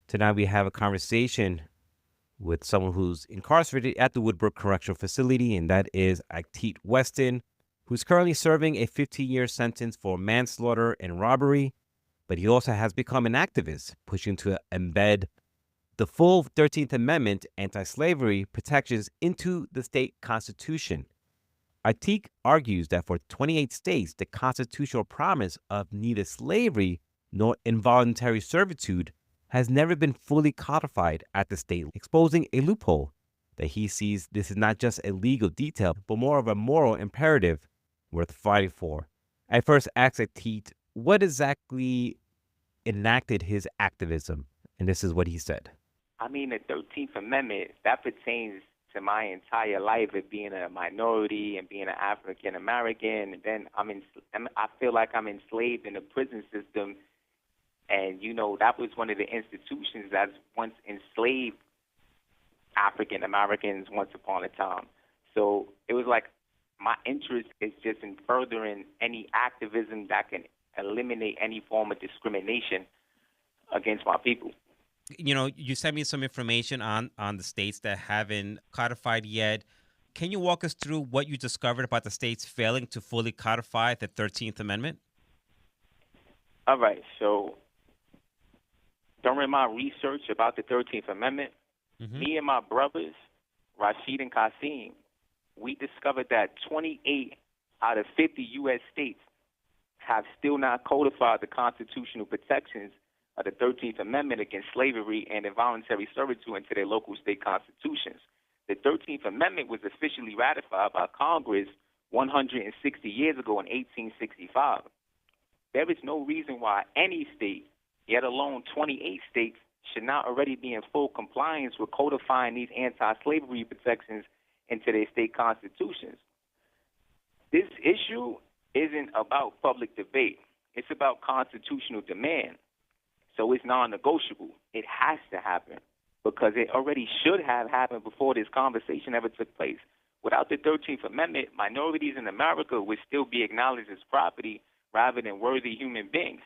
Tonight we have a conversation with someone who's incarcerated at the Woodbrook Correctional Facility, and that is Atiq Weston, who's currently serving a 15-year sentence for manslaughter and robbery, but he also has become an activist, pushing to embed the full 13th Amendment anti-slavery protections into the state constitution. Atiq argues that for 28 states, the constitutional promise of neither slavery nor involuntary servitude has never been fully codified at the state, exposing a loophole that he sees this is not just a legal detail, but more of a moral imperative worth fighting for. I first asked Atiq what exactly enacted his activism, and this is what he said. I mean, the 13th Amendment, that pertains to my entire life of being a minority and being an African American. And then I feel like I'm enslaved in the prison system. And, that was one of the institutions that once enslaved African Americans once upon a time. So it was like my interest is just in furthering any activism that can eliminate any form of discrimination against my people. You sent me some information on the states that haven't codified yet. Can you walk us through what you discovered about the states failing to fully codify the 13th Amendment? All right. So during my research about the 13th Amendment, me and my brothers, Rashid and Qasim, we discovered that 28 out of 50 U.S. states have still not codified the constitutional protections of the 13th Amendment against slavery and involuntary servitude into their local state constitutions. The 13th Amendment was officially ratified by Congress 160 years ago in 1865. There is no reason why any state, yet alone 28 states, should not already be in full compliance with codifying these anti-slavery protections into their state constitutions. This issue isn't about public debate. It's about constitutional demand. So it's non-negotiable. It has to happen because it already should have happened before this conversation ever took place. Without the 13th Amendment, minorities in America would still be acknowledged as property rather than worthy human beings.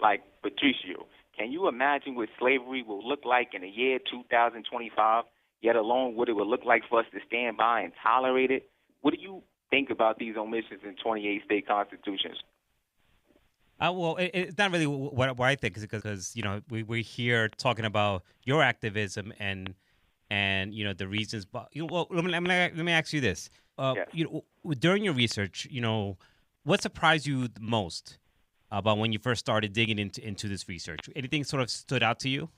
Like Patricio, can you imagine what slavery will look like in the year 2025, yet alone what it would look like for us to stand by and tolerate it? What do you think about these omissions in 28 state constitutions? Well, it's not really what I think, because we're here talking about your activism and the reasons. But well, let me ask you this: during your research, what surprised you the most about when you first started digging into this research? Anything sort of stood out to you?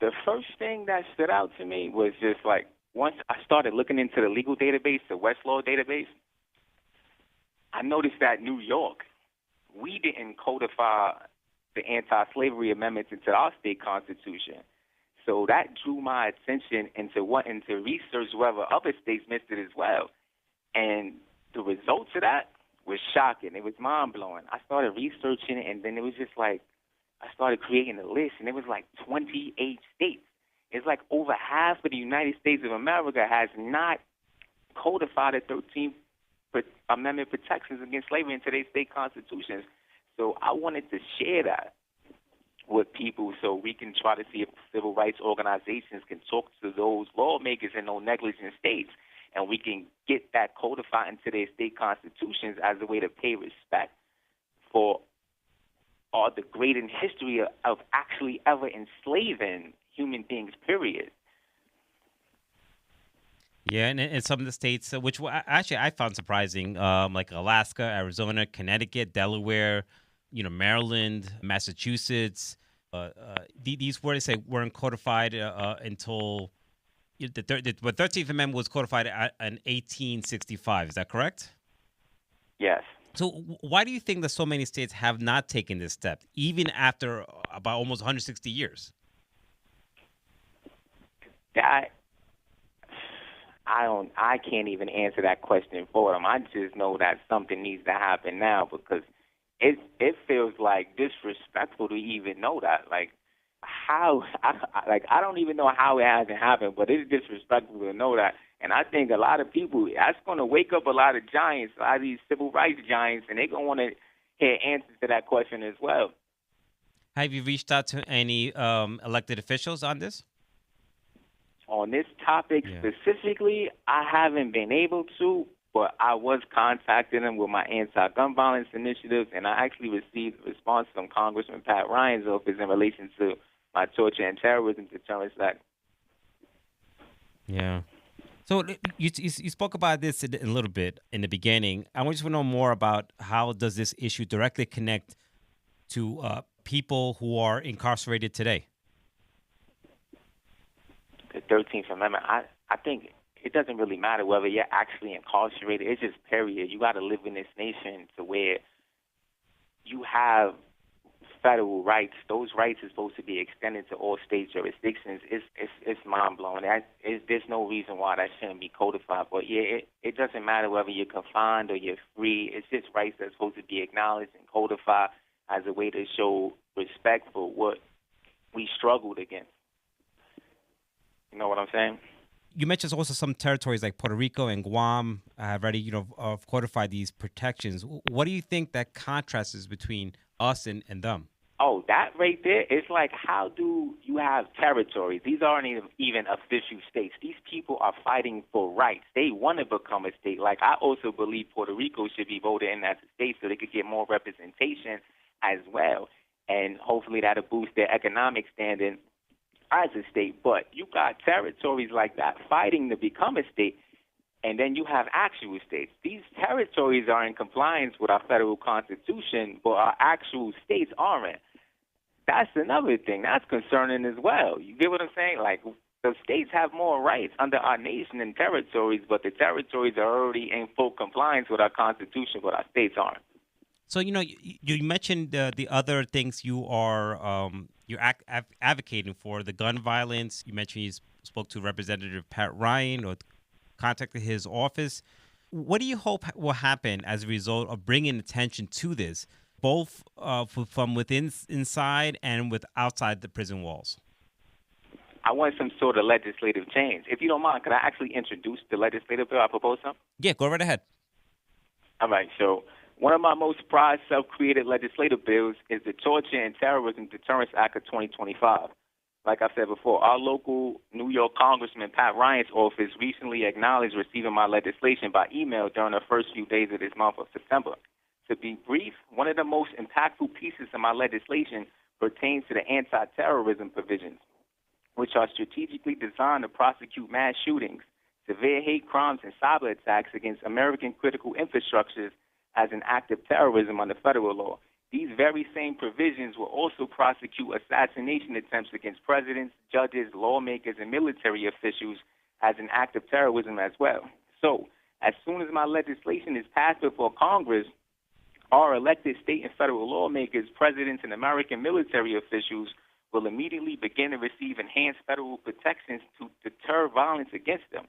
The first thing that stood out to me was just like once I started looking into the legal database, the Westlaw database, I noticed that New York, we didn't codify the anti-slavery amendments into our state constitution. So that drew my attention into wanting to research whether other states missed it as well. And the results of that was shocking. It was mind-blowing. I started researching it, and then it was just like I started creating a list, and it was like 28 states. It's like over half of the United States of America has not codified the 13th Amendment protections against slavery into their state constitutions. So I wanted to share that with people so we can try to see if civil rights organizations can talk to those lawmakers in those negligent states, and we can get that codified into their state constitutions as a way to pay respect for all the great in history of actually ever enslaving human beings, period. Yeah, and in some of the states, which actually I found surprising, like Alaska, Arizona, Connecticut, Delaware, Maryland, Massachusetts, these were, they say, weren't codified until the 13th Amendment was codified in 1865. Is that correct? Yes. So why do you think that so many states have not taken this step, even after about almost 160 years? I can't even answer that question for them. I just know that something needs to happen now because it feels like disrespectful to even know that. Like how I don't even know how it hasn't happened, but it's disrespectful to know that. And I think a lot of people, that's going to wake up a lot of giants, a lot of these civil rights giants, and they're going to want to hear answers to that question as well. Have you reached out to any elected officials on this? On this topic Yeah. specifically, I haven't been able to, but I was contacting them with my anti-gun violence initiative, and I actually received a response from Congressman Pat Ryan's office in relation to my torture and terrorism deterrence act. Yeah. So you spoke about this a little bit in the beginning. I want you to know more about how does this issue directly connect to people who are incarcerated today? The 13th Amendment, I think it doesn't really matter whether you're actually incarcerated. It's just period. You got to live in this nation to where you have federal rights. Those rights are supposed to be extended to all state jurisdictions. It's mind blowing. There's no reason why that shouldn't be codified. But yeah, it doesn't matter whether you're confined or you're free. It's just rights that's supposed to be acknowledged and codified as a way to show respect for what we struggled against. You know what I'm saying? You mentioned also some territories like Puerto Rico and Guam have already, codified these protections. What do you think that contrast is between us and them? Oh, that right there, it's like, how do you have territories? These aren't even official states. These people are fighting for rights. They want to become a state. Like, I also believe Puerto Rico should be voted in as a state so they could get more representation as well. And hopefully that'll boost their economic standing as a state. But you got territories like that fighting to become a state, and then you have actual states. These territories are in compliance with our federal constitution, but our actual states aren't. That's another thing. That's concerning as well. You get what I'm saying? Like, the states have more rights under our nation than territories, but the territories are already in full compliance with our constitution, but our states aren't. So you mentioned the other things you are you're advocating for, the gun violence. You mentioned you spoke to Representative Pat Ryan or contacted his office. What do you hope will happen as a result of bringing attention to this, both from within inside and with outside the prison walls? I want some sort of legislative change. If you don't mind, could I actually introduce the legislative bill I propose some? Yeah, go right ahead. All right, so one of my most prized self-created legislative bills is the Torture and Terrorism Deterrence Act of 2025. Like I said before, our local New York Congressman Pat Ryan's office recently acknowledged receiving my legislation by email during the first few days of this month of September. To be brief, one of the most impactful pieces of my legislation pertains to the anti-terrorism provisions, which are strategically designed to prosecute mass shootings, severe hate crimes, and cyber attacks against American critical infrastructures as an act of terrorism under federal law. These very same provisions will also prosecute assassination attempts against presidents, judges, lawmakers, and military officials as an act of terrorism as well. So, as soon as my legislation is passed before Congress, our elected state and federal lawmakers, presidents, and American military officials will immediately begin to receive enhanced federal protections to deter violence against them.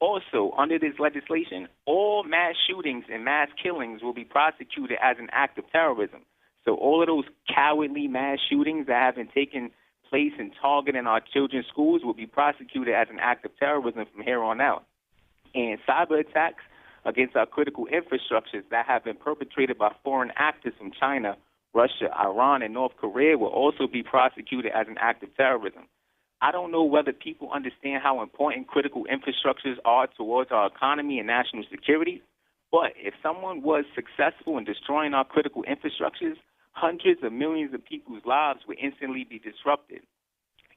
Also, under this legislation, all mass shootings and mass killings will be prosecuted as an act of terrorism. So all of those cowardly mass shootings that have been taking place and targeting our children's schools will be prosecuted as an act of terrorism from here on out. And cyber attacks against our critical infrastructures that have been perpetrated by foreign actors from China, Russia, Iran, and North Korea will also be prosecuted as an act of terrorism. I don't know whether people understand how important critical infrastructures are towards our economy and national security, but if someone was successful in destroying our critical infrastructures, hundreds of millions of people's lives would instantly be disrupted.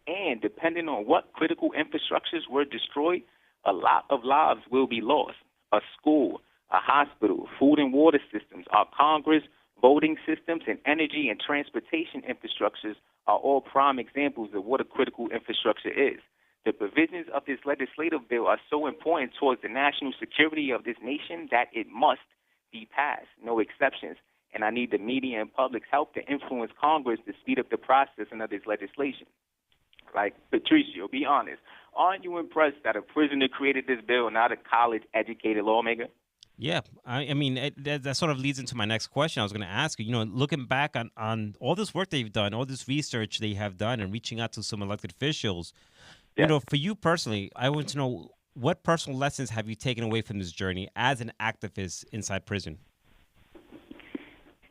And depending on what critical infrastructures were destroyed, a lot of lives will be lost. A school, a hospital, food and water systems, our Congress, voting systems, and energy and transportation infrastructures are all prime examples of what a critical infrastructure is. The provisions of this legislative bill are so important towards the national security of this nation that it must be passed, no exceptions. And I need the media and public's help to influence Congress to speed up the process of this legislation. Like, Patricio, be honest, aren't you impressed that a prisoner created this bill, not a college-educated lawmaker? Yeah, I mean, that sort of leads into my next question. I was going to ask you, looking back on all this work they've done, all this research they have done, and reaching out to some elected officials, for you personally, I want to know, what personal lessons have you taken away from this journey as an activist inside prison?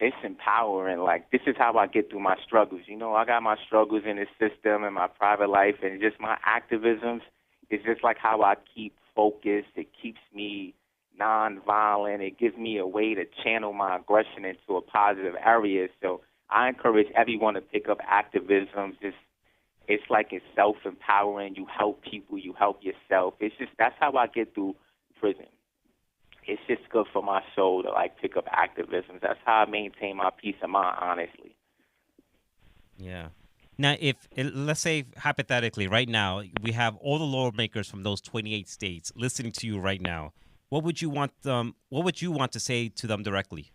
it's empowering. Like, this is how I get through my struggles. You know, I got my struggles in the system and my private life, and just my activisms. It's just like how I keep focused. It keeps me nonviolent. It gives me a way to channel my aggression into a positive area. So I encourage everyone to pick up activism. It's like it's self-empowering. You help people. You help yourself. That's how I get through prison. It's just good for my soul to, like, pick up activism. That's how I maintain my peace of mind, honestly. Yeah. Now, let's say hypothetically, right now, we have all the lawmakers from those 28 states listening to you right now. What would you want to say to them directly?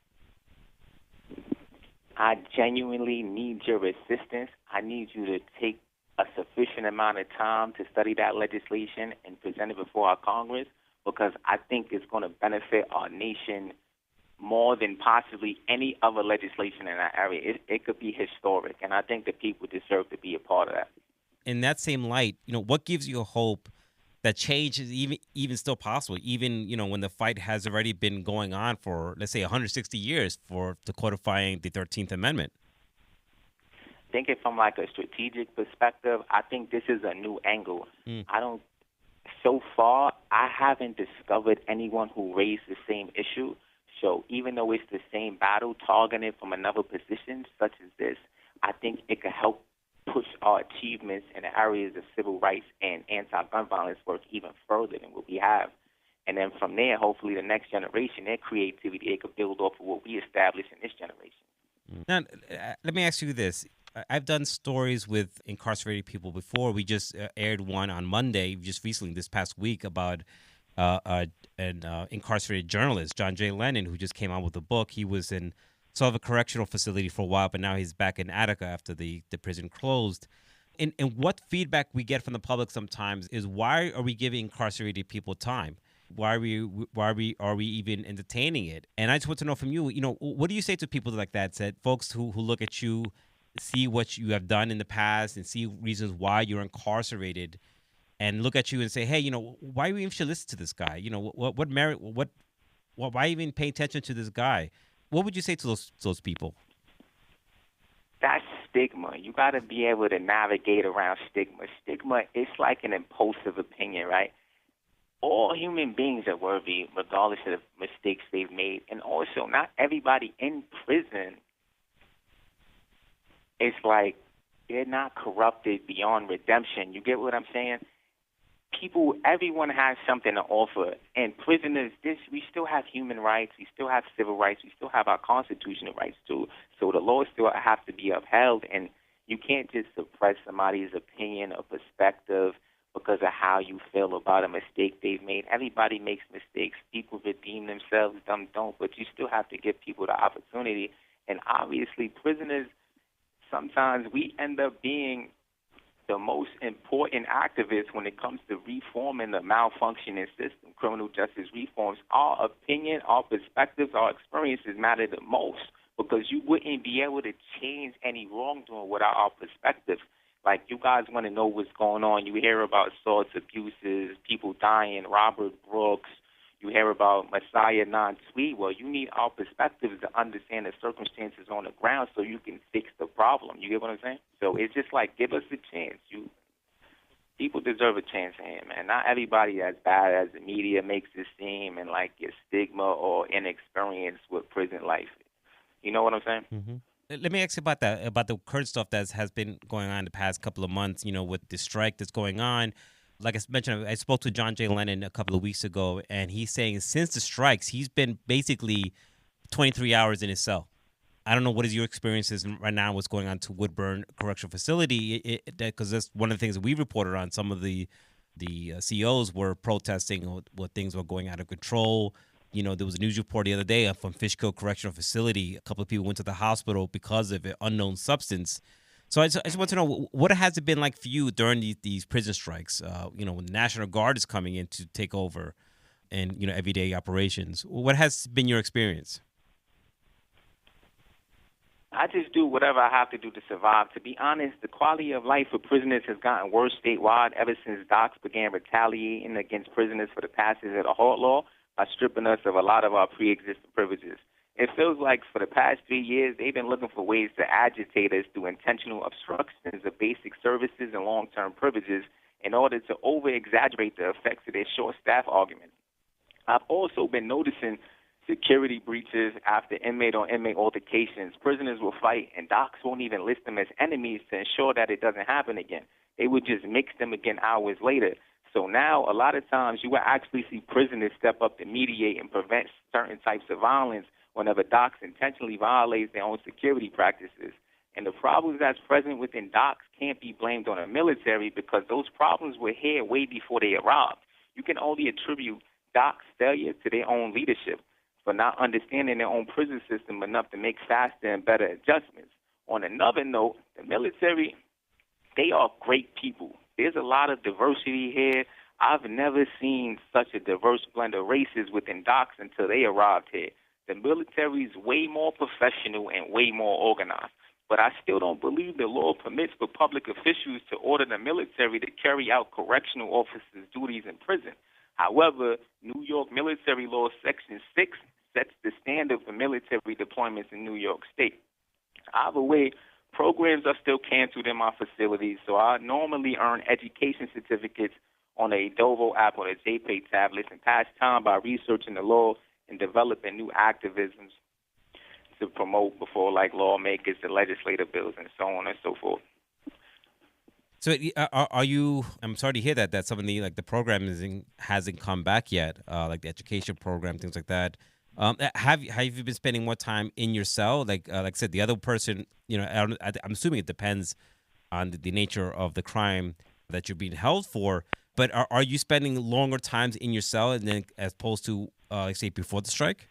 I genuinely need your assistance. I need you to take a sufficient amount of time to study that legislation and present it before our Congress, because I think it's going to benefit our nation more than possibly any other legislation in that area. It could be historic, and I think the people deserve to be a part of that. In that same light, what gives you hope that change is even still possible, even, when the fight has already been going on for, let's say, 160 years to codifying the 13th Amendment? Thinking from, like, a strategic perspective, I think this is a new angle. So far, I haven't discovered anyone who raised the same issue. So even though it's the same battle targeted from another position, such as this, I think it could help push our achievements in the areas of civil rights and anti-gun violence work even further than what we have. And then from there, hopefully the next generation, their creativity, they could build off of what we established in this generation. Now, let me ask you this. I've done stories with incarcerated people before. We just aired one on Monday, just recently, this past week, about an incarcerated journalist, John J. Lennon, who just came out with a book. He was in sort of a correctional facility for a while, but now he's back in Attica after the prison closed. And what feedback we get from the public sometimes is, why are we giving incarcerated people time? Why are we even entertaining it? And I just want to know from you, what do you say to people like that, folks who look at you, see what you have done in the past, and see reasons why you're incarcerated, and look at you and say, hey, why we even should listen to this guy? What merit? Why even pay attention to this guy? What would you say to those people? That's stigma. You got to be able to navigate around stigma. Stigma is like an impulsive opinion, right? All human beings are worthy, regardless of the mistakes they've made. And also, not everybody in prison is like, they're not corrupted beyond redemption. You get what I'm saying? Everyone has something to offer. And prisoners, we still have human rights, we still have civil rights, we still have our constitutional rights too. So the laws still have to be upheld, and you can't just suppress somebody's opinion or perspective because of how you feel about a mistake they've made. Everybody makes mistakes. People redeem themselves, some don't, but you still have to give people the opportunity. And obviously, prisoners, sometimes we end up being the most important activists when it comes to reforming the malfunctioning system, criminal justice reforms. Our opinion, our perspectives, our experiences matter the most, because you wouldn't be able to change any wrongdoing without our perspectives. Like, you guys want to know what's going on. You hear about assaults, abuses, people dying, Robert Brooks. You hear about Messiah non-tweet. Well, you need our perspectives to understand the circumstances on the ground so you can fix the problem. You get what I'm saying? So it's just like, give us a chance. People deserve a chance here, man. Not everybody as bad as the media makes it seem, and like your stigma or inexperience with prison life. You know what I'm saying? Mm-hmm. Let me ask you about that, about the current stuff that has been going on the past couple of months, with the strike that's going on. Like I mentioned, I spoke to John J. Lennon a couple of weeks ago, and he's saying since the strikes, he's been basically 23 hours in his cell. I don't know what is your experiences right now, what's going on to Woodburn Correctional Facility, because that's one of the things that we reported on. Some of the CEOs were protesting what things were going out of control. There was a news report the other day from Fishkill Correctional Facility. A couple of people went to the hospital because of an unknown substance. So I just want to know, what has it been like for you during these prison strikes? When the National Guard is coming in to take over, and everyday operations. What has been your experience? I just do whatever I have to do to survive. To be honest, the quality of life for prisoners has gotten worse statewide ever since docs began retaliating against prisoners for the passage of the Halt Law by stripping us of a lot of our pre-existing privileges. It feels like for the past 3 years, they've been looking for ways to agitate us through intentional obstructions of basic services and long-term privileges in order to over-exaggerate the effects of their short-staff arguments. I've also been noticing security breaches after inmate-on-inmate altercations. Prisoners will fight, and docs won't even list them as enemies to ensure that it doesn't happen again. They would just mix them again hours later. So now, a lot of times, you will actually see prisoners step up to mediate and prevent certain types of violence whenever docs intentionally violate their own security practices. And the problems that's present within docs can't be blamed on the military because those problems were here way before they arrived. You can only attribute docs' failure to their own leadership for not understanding their own prison system enough to make faster and better adjustments. On another note, the military, they are great people. There's a lot of diversity here. I've never seen such a diverse blend of races within docs until they arrived here. The military is way more professional and way more organized. But I still don't believe the law permits for public officials to order the military to carry out correctional officers' duties in prison. However, New York Military Law Section 6 sets the standard for military deployments in New York State. Either way, programs are still canceled in my facilities, so I normally earn education certificates on a Dovo app or a JPay tablet and pass time by researching the law and developing new activisms to promote before like lawmakers and legislative bills and so on and so forth. So are you? I'm sorry to hear that some of the program hasn't come back yet, like the education program, things like that. Have you been spending more time in your cell? Like I said, the other person, I'm assuming it depends on the nature of the crime that you're being held for. But are you spending longer times in your cell and then as opposed to say before the strike?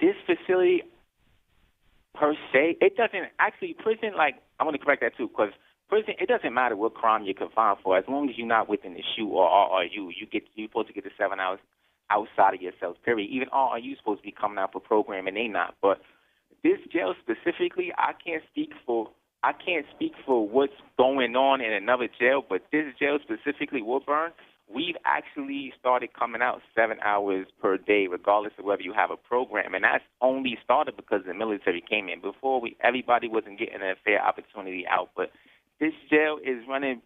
This facility per se, it doesn't actually prison. Like I want to correct that too, because prison, it doesn't matter what crime you're confined for, as long as you're not within the SHU or RRU, you're supposed to get the 7 hours outside of your cells. Period. Even RRU is supposed to be coming out for program, and they not. But this jail specifically, I can't speak for what's going on in another jail, but this jail specifically, Woodburn, we've actually started coming out 7 hours per day, regardless of whether you have a program. And that's only started because the military came in. Before, everybody wasn't getting a fair opportunity out. But this jail is running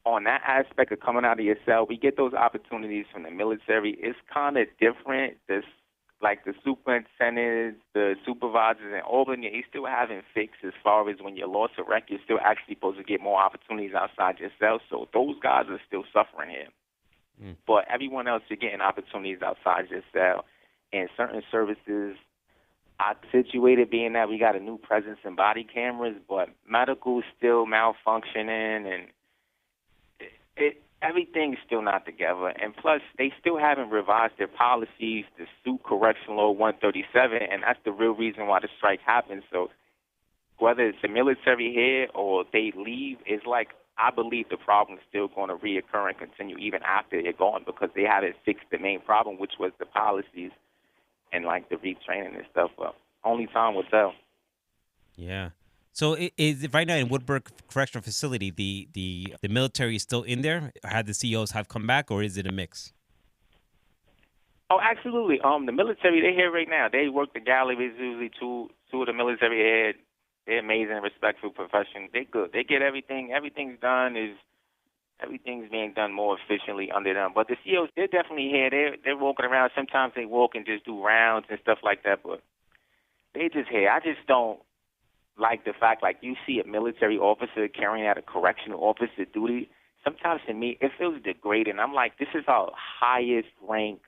on that aspect of coming out of your cell. We get those opportunities from the military. It's kind of different. Like the superintendents, the supervisors in Albany, they still haven't fixed as far as when you're lost to rec, you're still actually supposed to get more opportunities outside your cell. So those guys are still suffering here. But everyone else, you're getting opportunities outside your cell. And certain services are situated, being that we got a new presence in body cameras, but medical's still malfunctioning, and everything's still not together. And plus, they still haven't revised their policies to suit Correctional Law 137, and that's the real reason why the strike happened. So whether it's the military here or they leave, it's like I believe the problem is still going to reoccur and continue even after they're gone because they haven't fixed the main problem, which was the policies and like the retraining and stuff. Well, only time will tell. Yeah. So is right now in Woodburn Correctional Facility, the military is still in there? Had the CEOs have come back, or is it a mix? Oh, absolutely. The military, they're here right now. They work the galleries. Usually two of the military here. They're amazing, respectful, professional. They're good. They get everything. Everything's being done more efficiently under them. But the CEOs, they're definitely here. They're walking around. Sometimes they walk and just do rounds and stuff like that. But they just here. I just don't like the fact, like, you see a military officer carrying out a correctional officer duty. Sometimes to me, it feels degrading. I'm like, this is our highest rank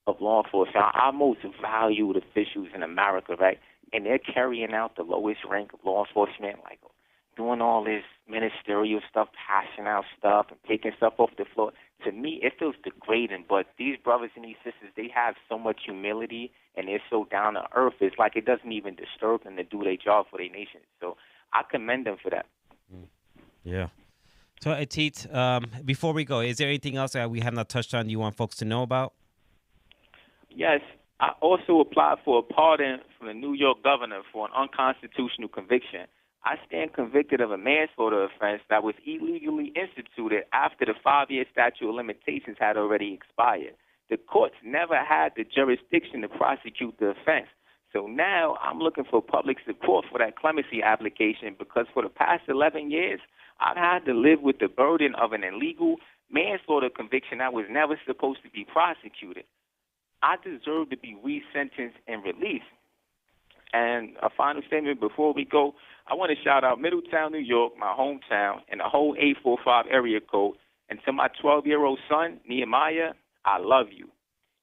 of law enforcement, our most valued officials in America, right? And they're carrying out the lowest rank of law enforcement, like doing all this ministerial stuff, passing out stuff and picking stuff off the floor. To me, it feels degrading, but these brothers and these sisters, they have so much humility and they're so down to earth. It's like it doesn't even disturb them to do their job for their nation. So I commend them for that. Yeah. So, Atiq, before we go, is there anything else that we have not touched on you want folks to know about? Yes. I also applied for a pardon from the New York governor for an unconstitutional conviction. I stand convicted of a manslaughter offense that was illegally instituted after the 5-year statute of limitations had already expired. The courts never had the jurisdiction to prosecute the offense. So now I'm looking for public support for that clemency application, because for the past 11 years, I've had to live with the burden of an illegal manslaughter conviction that was never supposed to be prosecuted. I deserve to be resentenced and released. And a final statement before we go, I want to shout out Middletown, New York, my hometown, and the whole 845 area code. And to my 12-year-old son, Nehemiah, I love you.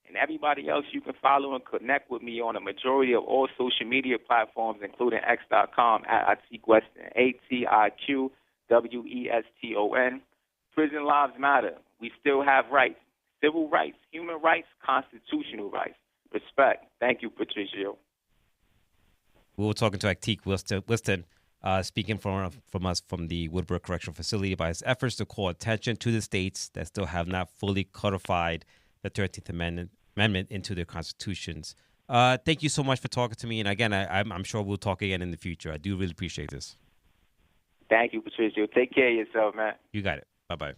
And everybody else, you can follow and connect with me on a majority of all social media platforms, including x.com at Atiq Weston, ATIQWESTON. Prison lives matter. We still have rights, civil rights, human rights, constitutional rights. Respect. Thank you, Patricio. We were talking to Atiq Weston, speaking from us from the Woodbrook Correctional Facility about his efforts to call attention to the states that still have not fully codified the 13th Amendment into their constitutions. Thank you so much for talking to me. And again, I'm sure we'll talk again in the future. I do really appreciate this. Thank you, Patricio. Take care of yourself, man. You got it. Bye-bye.